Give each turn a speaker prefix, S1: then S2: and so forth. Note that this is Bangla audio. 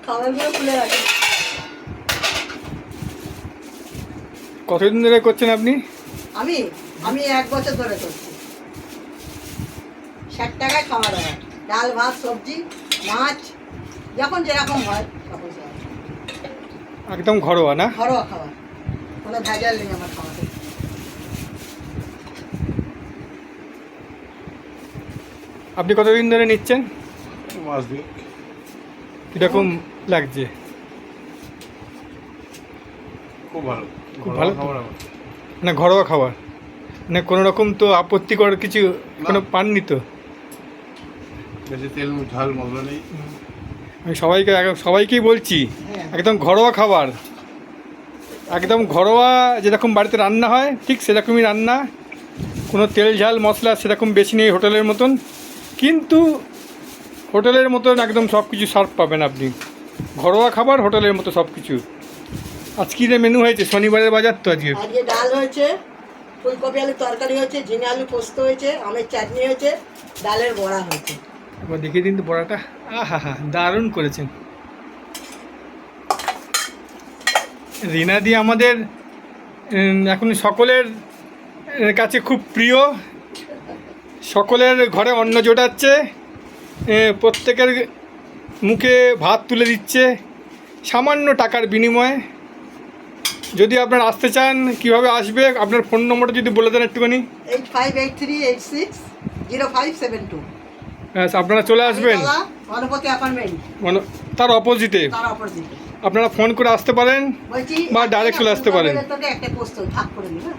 S1: খাবারগুলো খুলে রাখি।
S2: কতদিন ধরে করছেন আপনি?
S1: আমি আমি 1 বছর ধরে করছি। 60 টাকায় খাবার হয়, ডাল ভাত সবজি মাছ যখন যেরকম হয় তখন সেরকম।
S2: একদম ঘরোয়া না?
S1: ঘরোয়া খাবার, কোনো ভেজাল নেই আমার খাবারে।
S2: আপনি কতদিন ধরে নিচ্ছেন?
S3: মাছ দিয়ে
S2: কীরকম লাগছে?
S3: খুব ভালো,
S2: খুব ভালো তো?
S3: খাবার আমার।
S2: না ঘরোয়া খাবার, মানে কোনো রকম তো আপত্তিকর কিছু কোনো পাননি তো?
S3: বেশি তেল ঝাল মশলা নেই।
S2: আমি সবাইকেই বলছি
S1: হ্যাঁ।
S2: একদম ঘরোয়া খাবার, একদম ঘরোয়া যেরকম বাড়িতে রান্না হয় ঠিক সেরকমই রান্না, কোনো তেল ঝাল মশলা সেরকম বেশি নেই হোটেলের মতন, কিন্তু হোটেলের মতন একদম সব কিছু সার্ভ পাবেন আপনি। ঘরোয়া খাবার হোটেলের মতো সব কিছু। আজকে যে মেনু হয়েছে, শনিবারের বাজার তো আজকে।
S1: আজকে ডাল হয়েছে, ফুলকপি আলুর তরকারি হয়েছে, ঝিঙে আলু পোস্ত হয়েছে, আমের চাটনি হয়েছে, ডালের বড়া হয়েছে।
S2: এবার দেখিয়ে দিন তো বড়াটা। আহা হা, দারুণ করেছেন। রিনাদি আমাদের এখন সকলের কাছে খুব প্রিয়, সকলের ঘরে অন্ন জোটাচ্ছে, প্রত্যেকের মুখে ভাত তুলে দিচ্ছে সামান্য টাকার বিনিময়ে। যদি আপনারা আসতে চান কীভাবে আসবে, আপনার ফোন নম্বরটা যদি বলে দেন একটুখানি।
S1: 8583860572।
S2: আপনারা চলে আসবেন
S1: গণপতি অ্যাপার্টমেন্ট,
S2: তার অপোজিটে।
S1: তার অপোজিটে।
S2: আপনারা ফোন করে আসতে পারেন
S1: বলছি
S2: বা ডাইরেক্ট চলে আসতে পারেন।
S1: তোকে একটা পোস্ট ভাগ করে নিই, হ্যাঁ।